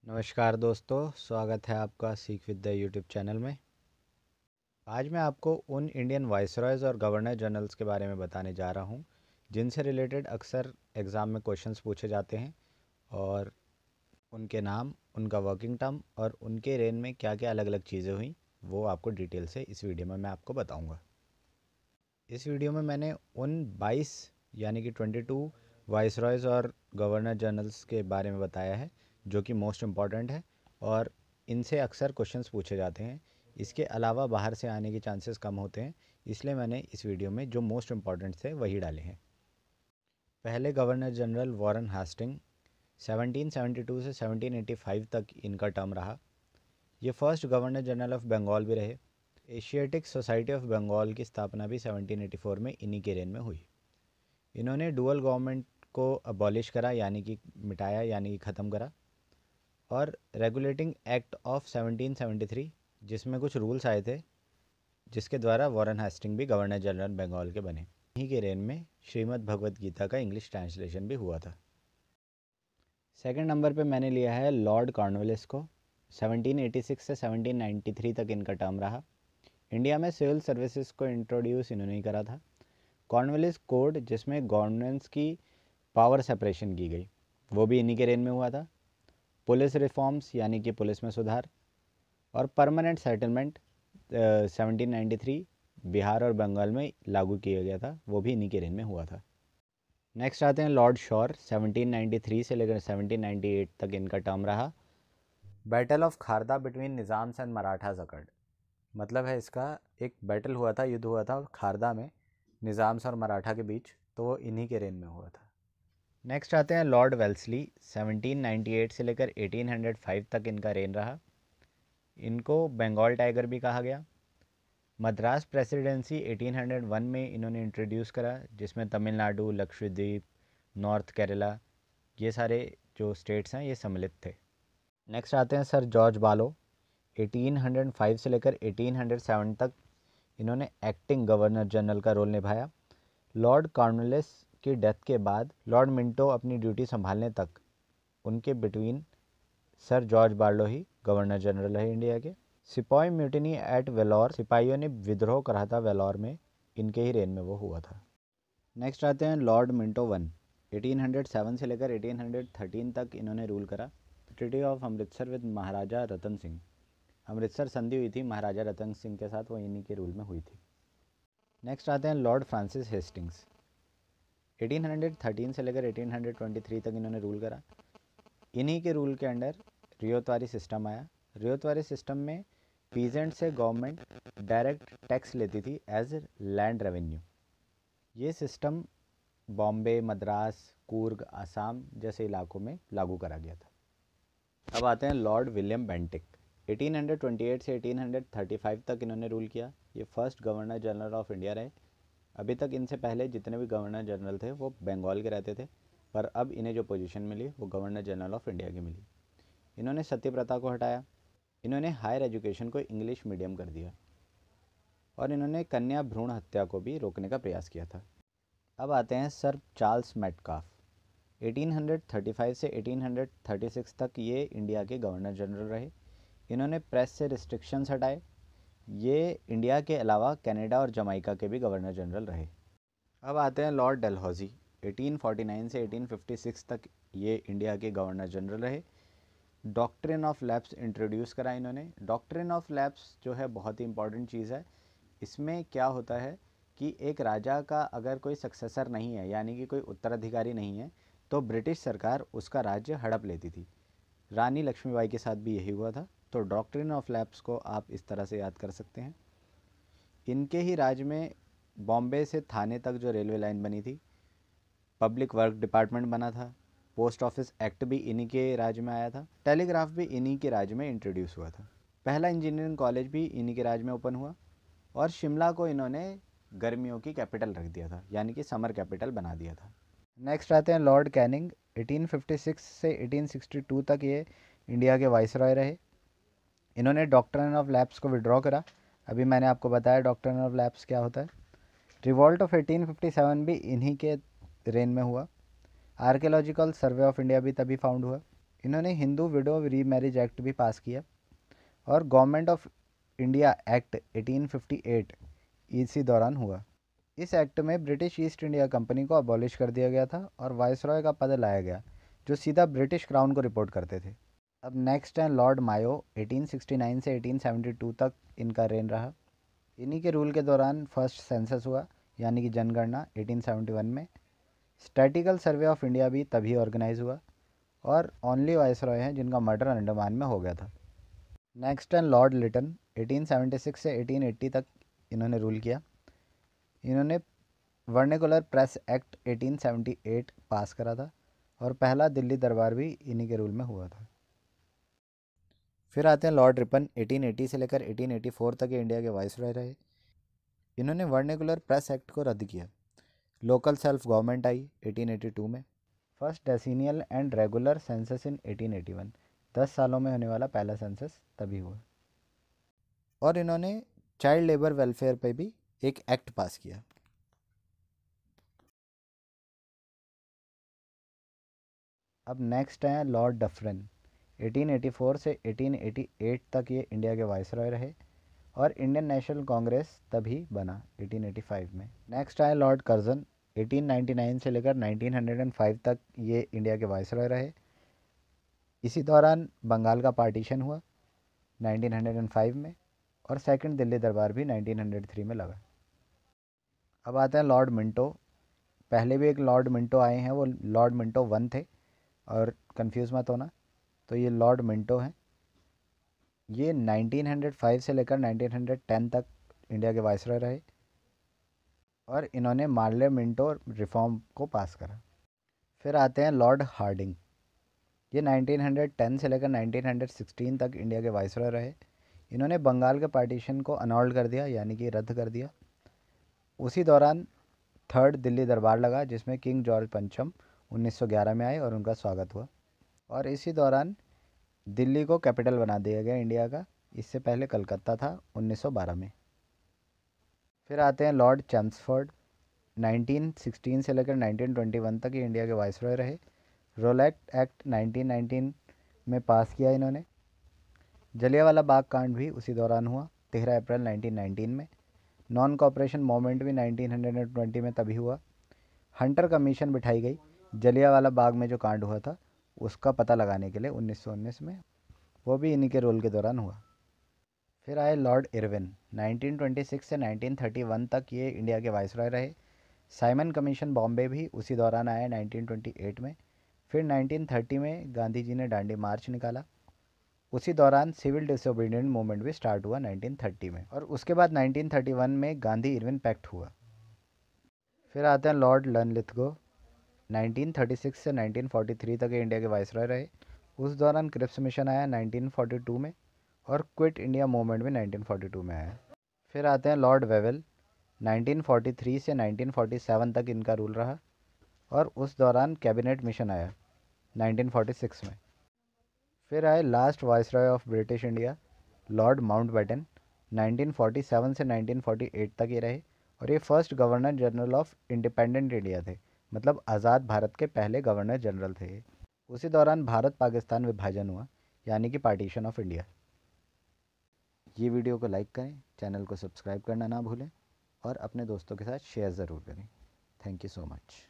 नमस्कार दोस्तों, स्वागत है आपका सीख विद द यूट्यूब चैनल में। आज मैं आपको उन इंडियन वाइसरॉयज़ और गवर्नर जनरल्स के बारे में बताने जा रहा हूँ जिनसे रिलेटेड अक्सर एग्ज़ाम में क्वेश्चंस पूछे जाते हैं और उनके नाम, उनका वर्किंग टर्म और उनके रेन में क्या क्या अलग अलग चीज़ें हुई वो आपको डिटेल से इस वीडियो में मैं आपको बताऊँगा। इस वीडियो में मैंने उन 22 यानी कि 22 वाइसरॉयज़ और गवर्नर जनरल्स के बारे में बताया है जो कि मोस्ट इम्पॉर्टेंट है और इनसे अक्सर क्वेश्चंस पूछे जाते हैं। इसके अलावा बाहर से आने के चांसेस कम होते हैं, इसलिए मैंने इस वीडियो में जो मोस्ट इम्पॉर्टेंट थे वही डाले हैं। पहले गवर्नर जनरल वॉरेन हास्टिंग 1772 से 1785 तक इनका टर्म रहा। ये first governor general of Bengal भी रहे। एशियाटिक सोसाइटी ऑफ बंगाल की स्थापना भी 1784 में इन्हीं के रेन में हुई। इन्होंने डुअल गवर्नमेंट को अबॉलिश करा यानी कि मिटाया यानी कि ख़त्म करा, और रेगुलेटिंग एक्ट ऑफ 1773 जिसमें कुछ रूल्स आए थे जिसके द्वारा वॉरेन हेस्टिंग भी गवर्नर जनरल बंगाल के बने। इन्हीं के रेन में श्रीमद् भगवद गीता का इंग्लिश ट्रांसलेशन भी हुआ था। सेकंड नंबर पे मैंने लिया है लॉर्ड कॉर्नवालिस को। 1786 से 1793 तक इनका टर्म रहा। इंडिया में सिविल सर्विसेज को इंट्रोड्यूस इन्होंने ही करा था। कॉर्नवालिस कोड जिसमें गवर्नेंस की पावर सेपरेशन की गई वो भी इन्हीं के रेन में हुआ था। पुलिस रिफॉर्म्स यानी कि पुलिस में सुधार और परमानेंट सेटलमेंट 1793 बिहार और बंगाल में लागू किया गया था, वो भी इन्हीं के रेन में हुआ था। नेक्स्ट आते हैं लॉर्ड शॉर। 1793 से लेकर 1798 तक इनका टर्म रहा। Battle of Kharda between Nizam's and Marathas occurred, मतलब है इसका एक बैटल हुआ था, युद्ध हुआ था खारदा में निज़ाम्स और मराठा के बीच, तो वो इन्हीं के रेन में हुआ था। नेक्स्ट आते हैं लॉर्ड वेल्सली। 1798 से लेकर 1805 तक इनका रेन रहा। इनको बंगाल टाइगर भी कहा गया। मद्रास प्रेसिडेंसी 1801 में इन्होंने इंट्रोड्यूस करा जिसमें तमिलनाडु, लक्षद्वीप, नॉर्थ केरला, ये सारे जो स्टेट्स हैं ये सम्मिलित थे। नेक्स्ट आते हैं सर जॉर्ज बालो। 1805 से लेकर 1807 तक इन्होंने एक्टिंग गवर्नर जनरल का रोल निभाया। लॉर्ड कॉर्नवालिस की डेथ के बाद लॉर्ड मिंटो अपनी ड्यूटी संभालने तक उनके बिटवीन सर जॉर्ज बार्लो ही गवर्नर जनरल रहे इंडिया के। सिपाही म्यूटिनी एट वेलोर, सिपाहियों ने विद्रोह करा था वेलोर में, इनके ही रेन में वो हुआ था। नेक्स्ट आते हैं लॉर्ड मिंटो वन। 1807 से लेकर 1813 तक इन्होंने रूल करा। ट्रीटी ऑफ अमृतसर विद महाराजा रतन सिंह, अमृतसर संधि हुई थी महाराजा रतन सिंह के साथ, वो इन्हीं के रूल में हुई थी। नेक्स्ट आते हैं लॉर्ड फ्रांसिस हेस्टिंग्स। 1813 से लेकर 1823 तक इन्होंने रूल करा। इन्हीं के रूल के अंडर रियोतवारी सिस्टम आया। रियोतवारी सिस्टम में पीजेंट से गवर्नमेंट डायरेक्ट टैक्स लेती थी एज लैंड रेवेन्यू। ये सिस्टम बॉम्बे, मद्रास, कूर्ग, आसाम जैसे इलाकों में लागू करा गया था। अब आते हैं लॉर्ड विलियम बेंटिक। 1828 से 1835 तक इन्होंने रूल किया। ये first governor general of India रहे। अभी तक इनसे पहले जितने भी गवर्नर जनरल थे वो बंगाल के रहते थे, पर अब इन्हें जो पोजीशन मिली वो गवर्नर जनरल ऑफ इंडिया की मिली। इन्होंने सती प्रथा को हटाया। इन्होंने हायर एजुकेशन को इंग्लिश मीडियम कर दिया और इन्होंने कन्या भ्रूण हत्या को भी रोकने का प्रयास किया था। अब आते हैं सर चार्ल्स मेटकाफ। 1835 से 1836 तक ये इंडिया के गवर्नर जनरल रहे। इन्होंने प्रेस से रिस्ट्रिक्शंस हटाए। ये इंडिया के अलावा कनाडा और जमाइका के भी गवर्नर जनरल रहे। अब आते हैं लॉर्ड डलहौजी। 1849 से 1856 तक ये इंडिया के गवर्नर जनरल रहे। डॉक्ट्रिन ऑफ लैप्स इंट्रोड्यूस करा इन्होंने। डॉक्ट्रिन ऑफ लैप्स जो है बहुत ही इंपॉर्टेंट चीज़ है। इसमें क्या होता है कि एक राजा का अगर कोई सक्सेसर नहीं है यानी कि कोई उत्तराधिकारी नहीं है तो ब्रिटिश सरकार उसका राज्य हड़प लेती थी। रानी लक्ष्मीबाई के साथ भी यही हुआ था। तो डॉक्ट्रिन ऑफ लैप्स को आप इस तरह से याद कर सकते हैं। इनके ही राज में बॉम्बे से थाने तक जो रेलवे लाइन बनी थी, पब्लिक वर्क डिपार्टमेंट बना था, पोस्ट ऑफिस एक्ट भी इन्हीं के राज में आया था, टेलीग्राफ भी इन्हीं के राज में इंट्रोड्यूस हुआ था, पहला इंजीनियरिंग कॉलेज भी इन्हीं के राज में ओपन हुआ, और शिमला को इन्होंने गर्मियों की कैपिटल रख दिया था यानी कि समर कैपिटल बना दिया था। नेक्स्ट आते हैं लॉर्ड कैनिंग। 1856 से 1862 तक ये इंडिया के वाइसरॉय रहे। इन्होंने डॉक्ट्रिन ऑफ लैप्स को विड्रॉ करा। अभी मैंने आपको बताया डॉक्ट्रिन ऑफ लैप्स क्या होता है। रिवॉल्ट ऑफ 1857 भी इन्हीं के रेन में हुआ। आर्कियोलॉजिकल सर्वे ऑफ इंडिया भी तभी फाउंड हुआ। इन्होंने हिंदू विडो रीमैरिज एक्ट भी पास किया और गवर्नमेंट ऑफ इंडिया एक्ट 1858 इसी दौरान हुआ। इस एक्ट में ब्रिटिश ईस्ट इंडिया कंपनी को अबॉलिश कर दिया गया था और वायसरॉय का पद लाया गया जो सीधा ब्रिटिश क्राउन को रिपोर्ट करते थे। अब नेक्स्ट है लॉर्ड मायो। 1869 से 1872 तक इनका रेन रहा। इन्हीं के रूल के दौरान फर्स्ट सेंसस हुआ यानी कि जनगणना 1871 में। स्टैटिकल सर्वे ऑफ इंडिया भी तभी ऑर्गेनाइज हुआ और ओनली वायसरॉय हैं जिनका मर्डर अंडमान में हो गया था। नेक्स्ट है लॉर्ड लिटन। 1876 से 1880 तक इन्होंने रूल किया। इन्होंने वर्निकुलर प्रेस एक्ट 1878 पास करा था और पहला दिल्ली दरबार भी इन्हीं के रूल में हुआ था। फिर आते हैं लॉर्ड रिपन। 1880 से लेकर 1884 तक ये इंडिया के वाइसरॉय रहे। इन्होंने वर्निकुलर प्रेस एक्ट को रद्द किया। लोकल सेल्फ गवर्नमेंट आई 1882 में। First decennial and regular census in 1881। 10 सालों में होने वाला पहला सेंसस तभी हुआ। और इन्होंने चाइल्ड लेबर वेलफेयर पे भी एक एक्ट पास किया। अब नेक्स्ट हैं लॉर्ड डफरिन। 1884 से 1888 तक ये इंडिया के वाइसरॉय रहे और इंडियन नेशनल कांग्रेस तभी बना 1885 में। नेक्स्ट आए लॉर्ड कर्जन। 1899 से लेकर 1905 तक ये इंडिया के वाइसरॉय रहे। इसी दौरान बंगाल का पार्टीशन हुआ 1905 में और सेकंड दिल्ली दरबार भी 1903 में लगा। अब आते हैं लॉर्ड मिंटो। पहले भी एक लॉर्ड मिंटो आए हैं, वो लॉर्ड मिंटो 1 थे और कंफ्यूज मत होना। तो ये लॉर्ड मिंटो हैं। ये 1905 से लेकर 1910 तक इंडिया के वाइसरॉय रहे और इन्होंने मार्ले मिंटो रिफॉर्म को पास करा। फिर आते हैं लॉर्ड हार्डिंग। ये 1910 से लेकर 1916 तक इंडिया के वाइसरॉय रहे। इन्होंने बंगाल के पार्टीशन को अनॉल्ड कर दिया यानी कि रद्द कर दिया। उसी दौरान थर्ड दिल्ली दरबार लगा जिसमें किंग जॉर्ज पंचम 1911 में आए और उनका स्वागत हुआ। और इसी दौरान दिल्ली को कैपिटल बना दिया गया इंडिया का। इससे पहले कलकत्ता था 1912 में। फिर आते हैं लॉर्ड चैम्सफोर्ड। 1916 से लेकर 1921 तक ये इंडिया के वाइसरॉय रहे। रोलैक्ट एक्ट 1919 में पास किया इन्होंने। जलियांवाला बाग कांड भी उसी दौरान हुआ 13 अप्रैल 1919 में। नॉन कॉपरेशन मूवमेंट भी 1920 में तभी हुआ। हंटर कमीशन बिठाई गई जलियांवाला बाग में जो कांड हुआ था उसका पता लगाने के लिए 1919 में, वो भी इन्हीं के रोल के दौरान हुआ। फिर आए लॉर्ड इरविन। 1926 से 1931 तक ये इंडिया के वाइसरॉय रहे। साइमन कमीशन बॉम्बे भी उसी दौरान आया 1928 में। फिर 1930 में गांधी जी ने दांडी मार्च निकाला। उसी दौरान सिविल डिसोबीडियंट मूवमेंट भी स्टार्ट हुआ 1930 में और उसके बाद 1931 में गांधी इरविन पैक्ट हुआ। फिर आते हैं लॉर्ड लनलिथगो। 1936 से 1943 तक ये इंडिया के वाइसरॉय रहे। उस दौरान क्रिप्स मिशन आया 1942 में और क्विट इंडिया मूवमेंट भी 1942 में आया। फिर आते हैं लॉर्ड वेवेल। 1943 से 1947 तक इनका रूल रहा और उस दौरान कैबिनेट मिशन आया 1946 में। फिर आए last viceroy of British India Lord Mountbatten. 1947 से 1948 तक ये रहे और ये first governor general of independent India थे, मतलब आज़ाद भारत के पहले गवर्नर जनरल थे। उसी दौरान भारत पाकिस्तान विभाजन हुआ यानी कि पार्टीशन ऑफ इंडिया। ये वीडियो को लाइक करें, चैनल को सब्सक्राइब करना ना भूलें और अपने दोस्तों के साथ शेयर ज़रूर करें। Thank you so much.